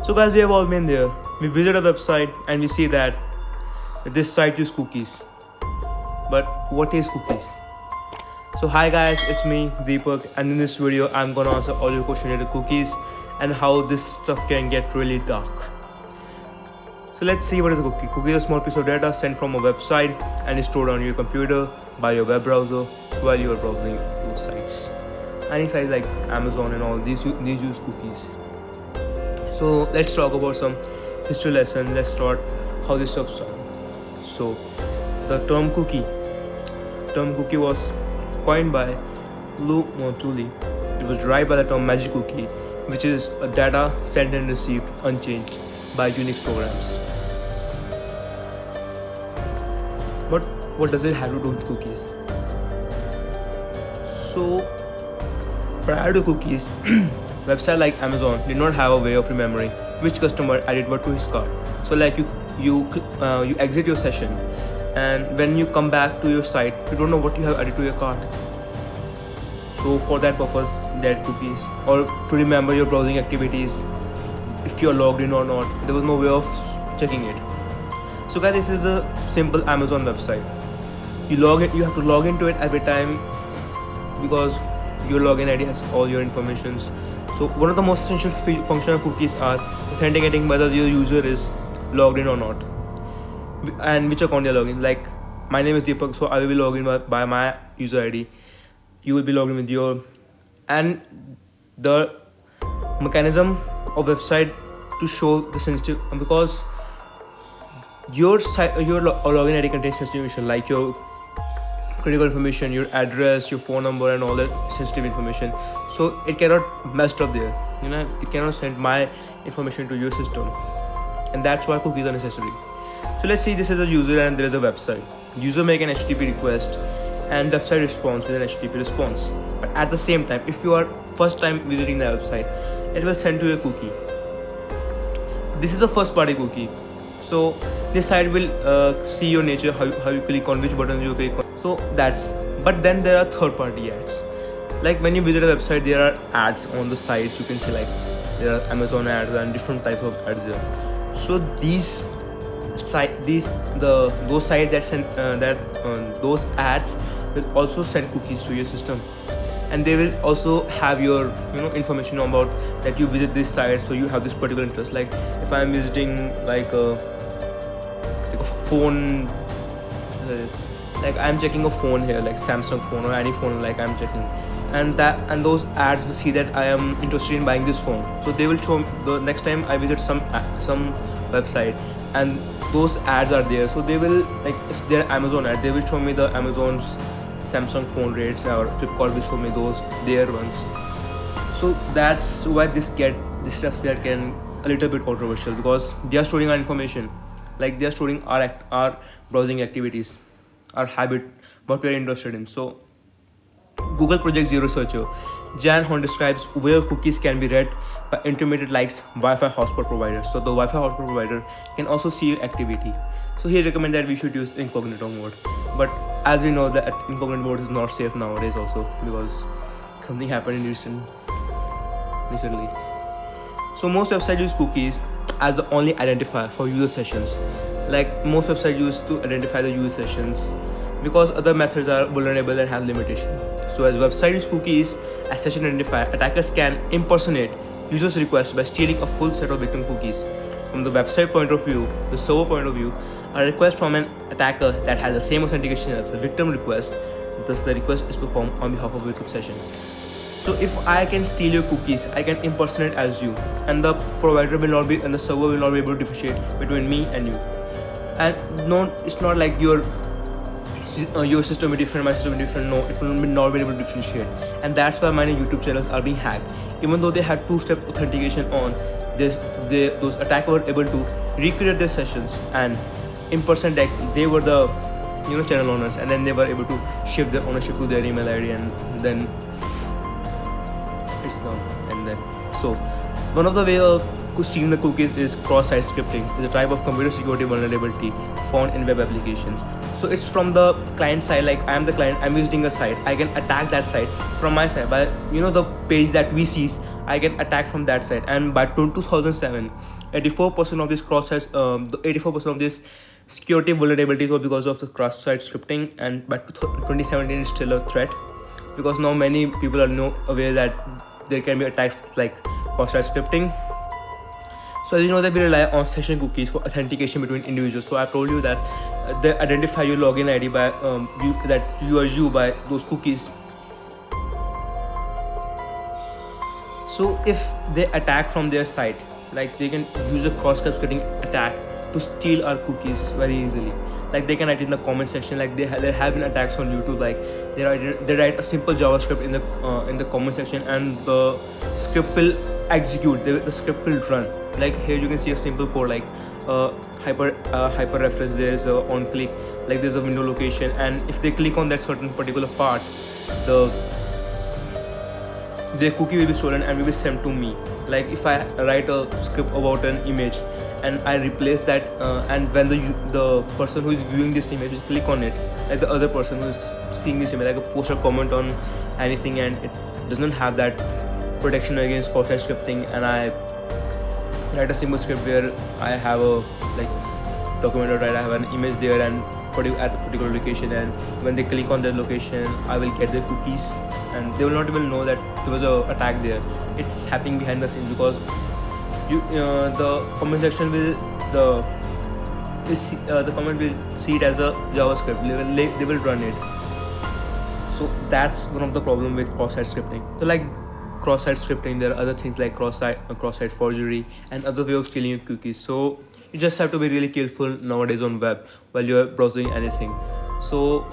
So guys, we have all been there. We visit a website and we see that this site uses cookies. But what is cookies? So hi guys, it's me Deepak, and in this video I'm gonna answer all your questions related to cookies and how this stuff can get really dark. So let's see what is a cookie. Cookie is a small piece of data sent from a website and is stored on your computer by your web browser while you are browsing those sites. Any sites like Amazon and all these use cookies. So let's talk about some history lesson. Let's start how this stuff started. So the term cookie was coined by Lou Montulli. It was derived by the term magic cookie, which is a data sent and received unchanged by Unix programs. But what does it have to do with cookies? So prior to cookies, websites like Amazon did not have a way of remembering which customer added what to his cart. So like you exit your session, and when you come back to your site, you don't know what you have added to your cart. So for that purpose, they had cookies, or to remember your browsing activities, if you're logged in or not. There was no way of checking it. So guys, this is a simple Amazon website. You have to log into it every time because your login ID has all your informations. So one of the most essential function of cookies are authenticating whether your user is logged in or not, and which account they're logged in. Like my name is Deepak, so I will be logged in by my user ID. You will be logged in with your, and the mechanism of website to show the sensitive, because your login ID contains sensitive information like your critical information, your address, your phone number, and all that sensitive information. So it cannot mess up there. It cannot send my information to your system, and that's why cookies are necessary. So let's see, this is a user and there is a website. User make an HTTP request and website responds with an HTTP response. But at the same time, if you are first time visiting the website, it will send to a cookie. This is a first party cookie. So this site will see your nature, how you click on which buttons you click on. So but then there are third party ads. Like when you visit a website, there are ads on the sites. You can see like there are Amazon ads and different types of ads there. So those sites that send those ads will also send cookies to your system, and they will also have your information about that you visit this site, so you have this particular interest. Like if I'm visiting like a phone, like I'm checking a phone here, like Samsung phone or any phone, like I'm checking, and those ads will see that I am interested in buying this phone, so they will show the next time I visit some website and those ads are there. So they will, like if they're Amazon ad, they will show me the Amazon's Samsung phone rates, or Flipkart will show me their ones. So that's why this stuff that can a little bit controversial, because they are storing our information, like they are storing our browsing activities, our habit, what we are interested in. So Google Project Zero researcher Jan Horn describes where cookies can be read by intermediate likes Wi-Fi hotspot providers. So the Wi-Fi hotspot provider can also see your activity. So he recommends that we should use incognito mode. But as we know that incognito mode is not safe nowadays also, because something happened recently. So most websites use cookies as the only identifier for user sessions. Like most websites use to identify the user sessions, because other methods are vulnerable and have limitations. So as website use cookies as session identifier, attackers can impersonate users' requests by stealing a full set of victim cookies. From the website point of view, the server point of view, a request from an attacker that has the same authentication as the victim request, thus the request is performed on behalf of the victim session. So if I can steal your cookies, I can impersonate as you, and the provider will not be, and the server will not be able to differentiate between me and you. And no, it's not like your system is different, my system is different. No, it will not be able to differentiate, and that's why many YouTube channels are being hacked. Even though they had two-step authentication on, those attackers were able to recreate their sessions and impersonate that they were the channel owners, and then they were able to shift their ownership to their email ID, and then it's done. And then so one of the way of stealing the cookies is cross-site scripting. It's a type of computer security vulnerability found in web applications. So it's from the client side, like I am the client, I'm visiting a site, I can attack that site from my side by the page that we see, I get attacked from that side. And by 2007, 84% of this the 84% of this security vulnerabilities were because of the cross-site scripting, and by 2017 is still a threat, because now many people are aware that there can be attacks like cross-site scripting. So as you know that we rely on session cookies for authentication between individuals. So I told you that they identify your login ID by you by those cookies. So if they attack from their site, like they can use a cross-site scripting attack to steal our cookies very easily. Like they can write in the comment section, like there have been attacks on YouTube, like they write a simple JavaScript in the comment section, and the script will execute, the script will run. Like here you can see a simple code, like hyper reference, there is a on click, like there's a window location, and if they click on that certain particular part, their cookie will be stolen and will be sent to me. Like if I write a script about an image and I replace that, and when the person who is viewing this image will click on it, like the other person who is seeing this image, like a post or comment on anything, and it does not have that protection against cross-site scripting, and I write a simple script where I have a document, right? I have an image there and at a particular location, and when they click on that location, I will get their cookies, and they will not even know that there was a attack there. It's happening behind the scenes, because the comment section will the comment will see it as a JavaScript. They will run it. So that's one of the problem with cross-site scripting. So like cross-site scripting, there are other things like cross-site forgery and other way of stealing your cookies. So you just have to be really careful nowadays on web while you're browsing anything. So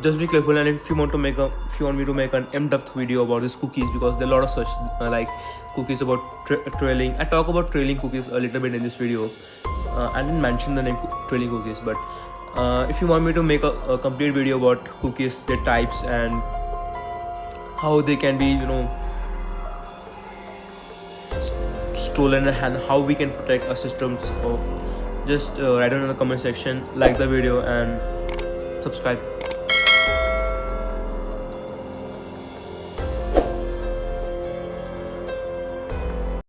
just be careful. And if you want me to make an in-depth video about these cookies, because there are a lot of such like cookies about trailing. I talk about trailing cookies a little bit in this video. I didn't mention the name trailing cookies, but if you want me to make a complete video about cookies, their types, and how they can be stolen, and how we can protect our systems, or just write down in the comment section, like the video and subscribe.